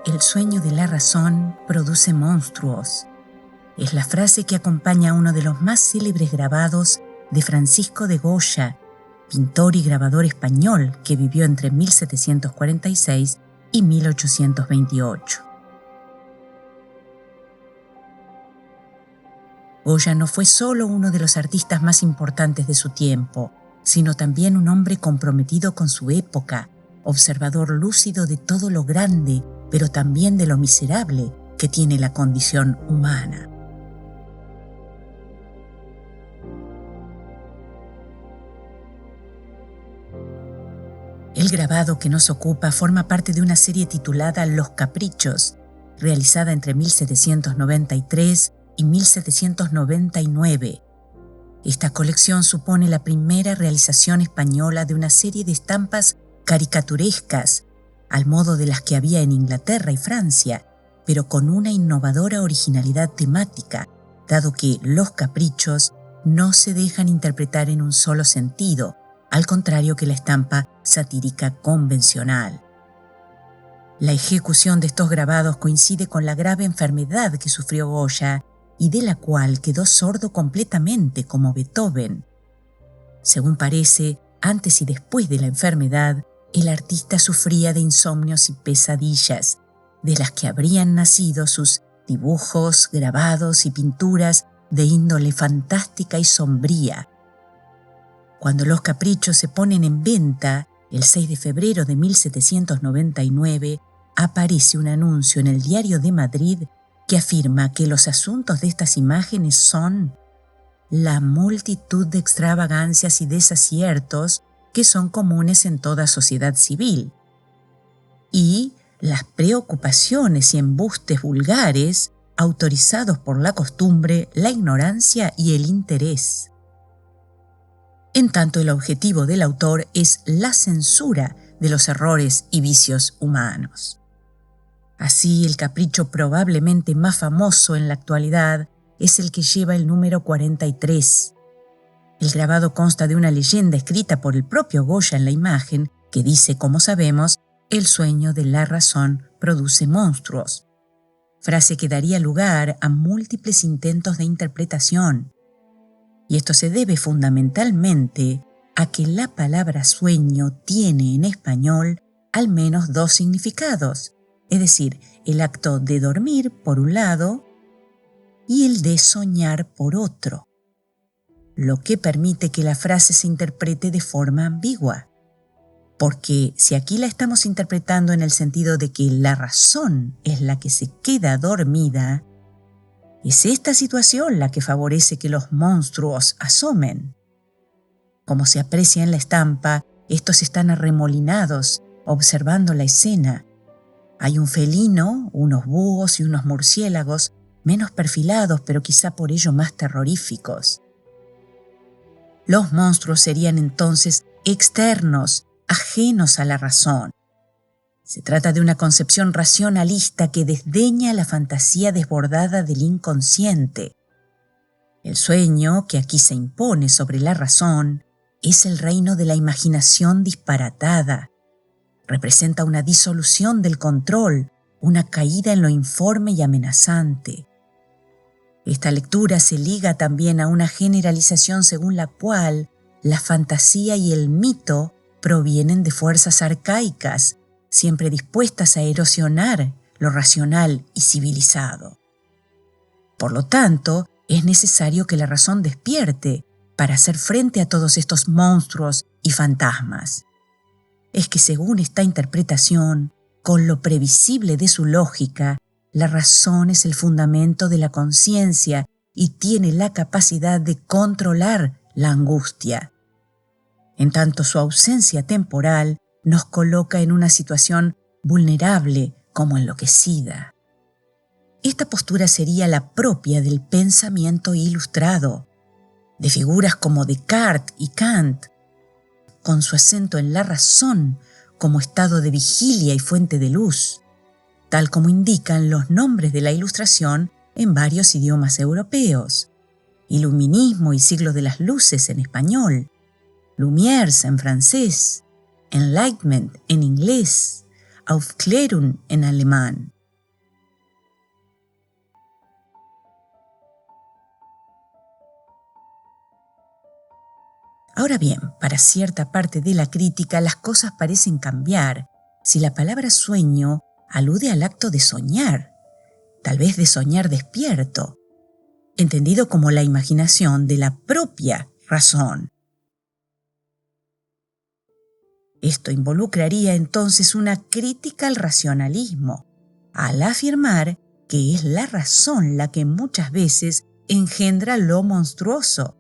El sueño de la razón produce monstruos. Es la frase que acompaña a uno de los más célebres grabados de Francisco de Goya, pintor y grabador español que vivió entre 1746 y 1828. Goya no fue solo uno de los artistas más importantes de su tiempo, sino también un hombre comprometido con su época, observador lúcido de todo lo grande, pero también de lo miserable que tiene la condición humana. El grabado que nos ocupa forma parte de una serie titulada Los Caprichos, realizada entre 1793 y 1799. Esta colección supone la primera realización española de una serie de estampas caricaturescas, al modo de las que había en Inglaterra y Francia, pero con una innovadora originalidad temática, dado que los caprichos no se dejan interpretar en un solo sentido, al contrario que la estampa satírica convencional. La ejecución de estos grabados coincide con la grave enfermedad que sufrió Goya y de la cual quedó sordo completamente como Beethoven. Según parece, antes y después de la enfermedad, el artista sufría de insomnios y pesadillas, de las que habrían nacido sus dibujos, grabados y pinturas de índole fantástica y sombría. Cuando los caprichos se ponen en venta, el 6 de febrero de 1799, aparece un anuncio en el Diario de Madrid que afirma que los asuntos de estas imágenes son la multitud de extravagancias y desaciertos que son comunes en toda sociedad civil, y las preocupaciones y embustes vulgares autorizados por la costumbre, la ignorancia y el interés. En tanto, el objetivo del autor es la censura de los errores y vicios humanos. Así, el capricho probablemente más famoso en la actualidad es el que lleva el número 43. El grabado consta de una leyenda escrita por el propio Goya en la imagen que dice, como sabemos, el sueño de la razón produce monstruos, frase que daría lugar a múltiples intentos de interpretación. Y esto se debe fundamentalmente a que la palabra sueño tiene en español al menos dos significados, es decir, el acto de dormir por un lado y el de soñar por otro, lo que permite que la frase se interprete de forma ambigua. Porque si aquí la estamos interpretando en el sentido de que la razón es la que se queda dormida, es esta situación la que favorece que los monstruos asomen. Como se aprecia en la estampa, estos están arremolinados, observando la escena. Hay un felino, unos búhos y unos murciélagos, menos perfilados, pero quizá por ello más terroríficos. Los monstruos serían entonces externos, ajenos a la razón. Se trata de una concepción racionalista que desdeña la fantasía desbordada del inconsciente. El sueño, que aquí se impone sobre la razón, es el reino de la imaginación disparatada. Representa una disolución del control, una caída en lo informe y amenazante. Esta lectura se liga también a una generalización según la cual la fantasía y el mito provienen de fuerzas arcaicas, siempre dispuestas a erosionar lo racional y civilizado. Por lo tanto, es necesario que la razón despierte para hacer frente a todos estos monstruos y fantasmas. Es que según esta interpretación, con lo previsible de su lógica, la razón es el fundamento de la conciencia y tiene la capacidad de controlar la angustia. En tanto, su ausencia temporal nos coloca en una situación vulnerable como enloquecida. Esta postura sería la propia del pensamiento ilustrado, de figuras como Descartes y Kant, con su acento en la razón como estado de vigilia y fuente de luz, tal como indican los nombres de la Ilustración en varios idiomas europeos: Iluminismo y siglo de las luces en español, Lumières en francés, Enlightenment en inglés, Aufklärung en alemán. Ahora bien, para cierta parte de la crítica las cosas parecen cambiar si la palabra sueño alude al acto de soñar, tal vez de soñar despierto, entendido como la imaginación de la propia razón. Esto involucraría entonces una crítica al racionalismo, al afirmar que es la razón la que muchas veces engendra lo monstruoso,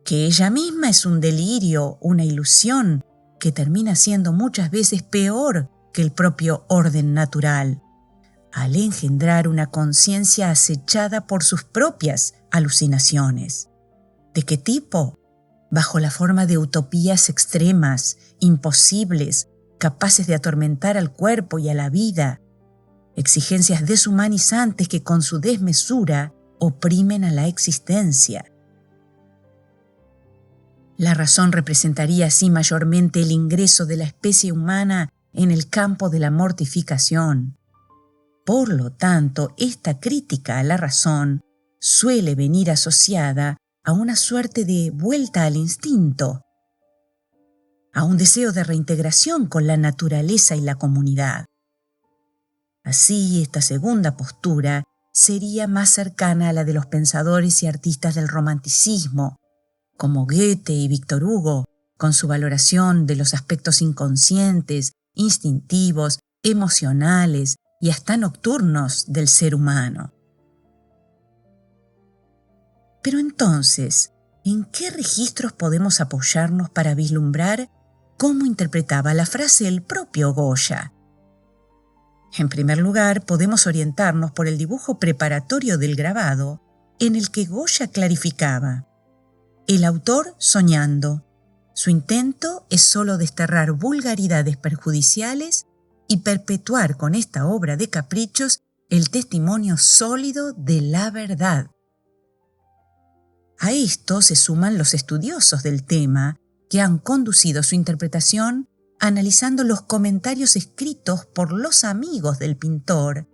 que ella misma es un delirio, una ilusión, que termina siendo muchas veces peor que el propio orden natural, al engendrar una conciencia acechada por sus propias alucinaciones. ¿De qué tipo? Bajo la forma de utopías extremas, imposibles, capaces de atormentar al cuerpo y a la vida, exigencias deshumanizantes que con su desmesura oprimen a la existencia. La razón representaría así mayormente el ingreso de la especie humana en el campo de la mortificación. Por lo tanto, esta crítica a la razón suele venir asociada a una suerte de vuelta al instinto, a un deseo de reintegración con la naturaleza y la comunidad. Así, esta segunda postura sería más cercana a la de los pensadores y artistas del romanticismo, como Goethe y Víctor Hugo, con su valoración de los aspectos inconscientes, instintivos, emocionales y hasta nocturnos del ser humano. Pero entonces, ¿en qué registros podemos apoyarnos para vislumbrar cómo interpretaba la frase el propio Goya? En primer lugar, podemos orientarnos por el dibujo preparatorio del grabado, en el que Goya clarificaba: el autor soñando. Su intento es solo desterrar vulgaridades perjudiciales y perpetuar con esta obra de caprichos el testimonio sólido de la verdad. A esto se suman los estudiosos del tema que han conducido su interpretación analizando los comentarios escritos por los amigos del pintor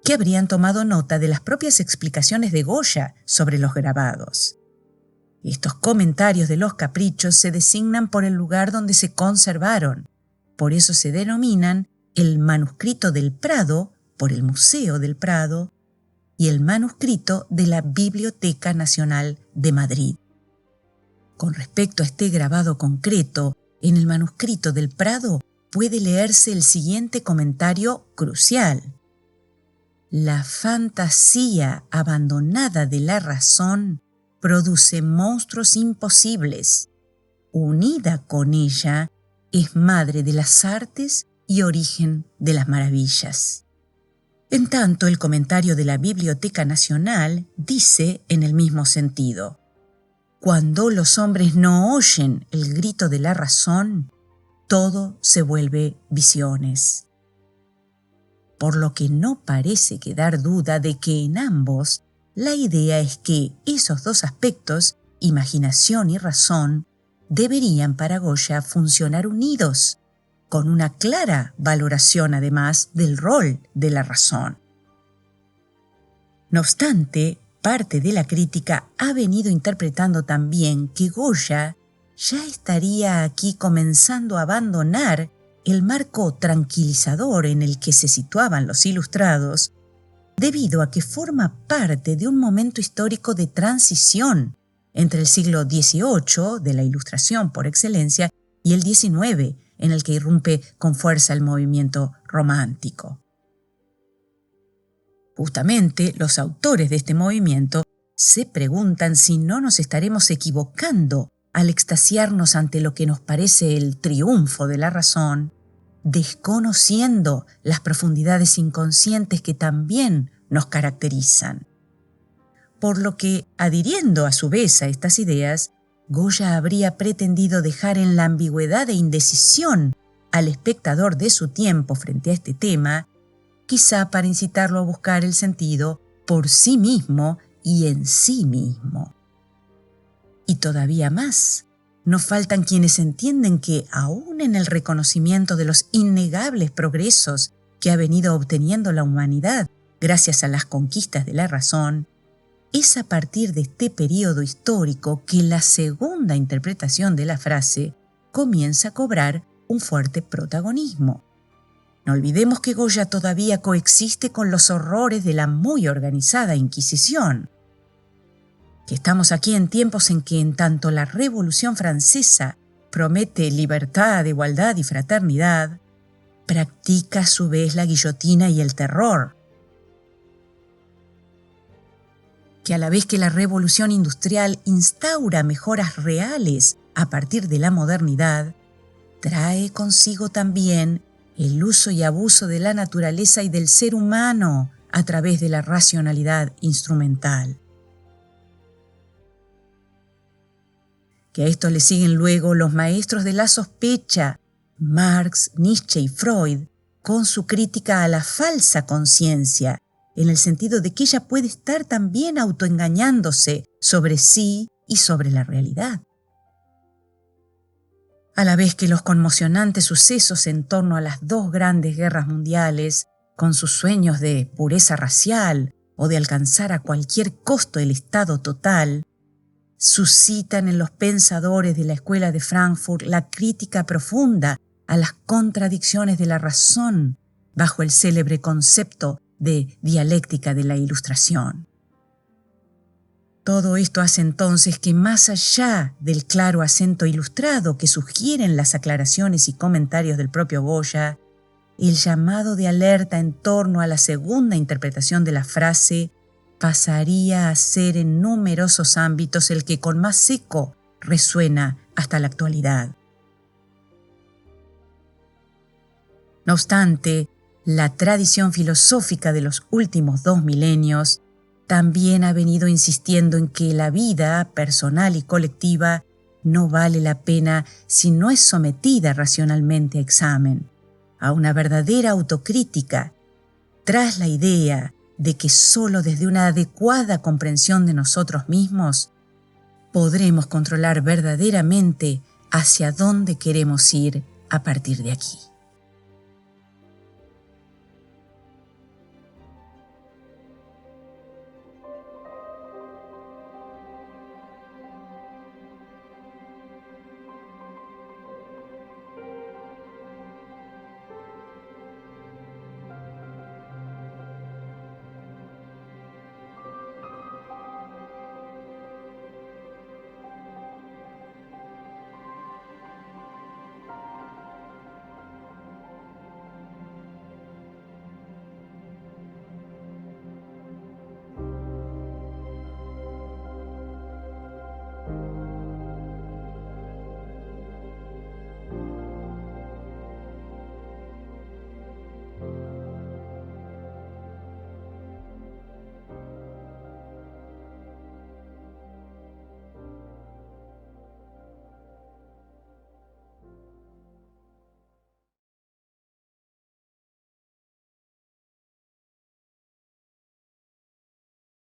que habrían tomado nota de las propias explicaciones de Goya sobre los grabados. Estos comentarios de los caprichos se designan por el lugar donde se conservaron, por eso se denominan el manuscrito del Prado por el Museo del Prado y el manuscrito de la Biblioteca Nacional de Madrid. Con respecto a este grabado concreto, en el manuscrito del Prado puede leerse el siguiente comentario crucial: la fantasía abandonada de la razón produce monstruos imposibles. Unida con ella, es madre de las artes y origen de las maravillas. En tanto, el comentario de la Biblioteca Nacional dice en el mismo sentido: cuando los hombres no oyen el grito de la razón, todo se vuelve visiones. Por lo que no parece quedar duda de que en ambos la idea es que esos dos aspectos, imaginación y razón, deberían para Goya funcionar unidos, con una clara valoración además del rol de la razón. No obstante, parte de la crítica ha venido interpretando también que Goya ya estaría aquí comenzando a abandonar el marco tranquilizador en el que se situaban los ilustrados, debido a que forma parte de un momento histórico de transición entre el siglo XVIII, de la Ilustración por excelencia, y el XIX, en el que irrumpe con fuerza el movimiento romántico. Justamente los autores de este movimiento se preguntan si no nos estaremos equivocando al extasiarnos ante lo que nos parece el triunfo de la razón, desconociendo las profundidades inconscientes que también nos caracterizan. Por lo que, adhiriendo a su vez a estas ideas, Goya habría pretendido dejar en la ambigüedad e indecisión al espectador de su tiempo frente a este tema, quizá para incitarlo a buscar el sentido por sí mismo y en sí mismo. Y todavía más, no faltan quienes entienden que, aún en el reconocimiento de los innegables progresos que ha venido obteniendo la humanidad gracias a las conquistas de la razón, es a partir de este periodo histórico que la segunda interpretación de la frase comienza a cobrar un fuerte protagonismo. No olvidemos que Goya todavía coexiste con los horrores de la muy organizada Inquisición, que estamos aquí en tiempos en que en tanto la Revolución Francesa promete libertad, igualdad y fraternidad, practica a su vez la guillotina y el terror. Que a la vez que la Revolución Industrial instaura mejoras reales a partir de la modernidad, trae consigo también el uso y abuso de la naturaleza y del ser humano a través de la racionalidad instrumental. Que a esto le siguen luego los maestros de la sospecha, Marx, Nietzsche y Freud, con su crítica a la falsa conciencia, en el sentido de que ella puede estar también autoengañándose sobre sí y sobre la realidad. A la vez que los conmocionantes sucesos en torno a las dos grandes guerras mundiales, con sus sueños de pureza racial o de alcanzar a cualquier costo el Estado total, suscitan en los pensadores de la Escuela de Frankfurt la crítica profunda a las contradicciones de la razón bajo el célebre concepto de dialéctica de la Ilustración. Todo esto hace entonces que más allá del claro acento ilustrado que sugieren las aclaraciones y comentarios del propio Goya, el llamado de alerta en torno a la segunda interpretación de la frase pasaría a ser en numerosos ámbitos el que con más eco resuena hasta la actualidad. No obstante, la tradición filosófica de los últimos 2 milenios también ha venido insistiendo en que la vida personal y colectiva no vale la pena si no es sometida racionalmente a examen, a una verdadera autocrítica, tras la idea de que solo desde una adecuada comprensión de nosotros mismos podremos controlar verdaderamente hacia dónde queremos ir a partir de aquí.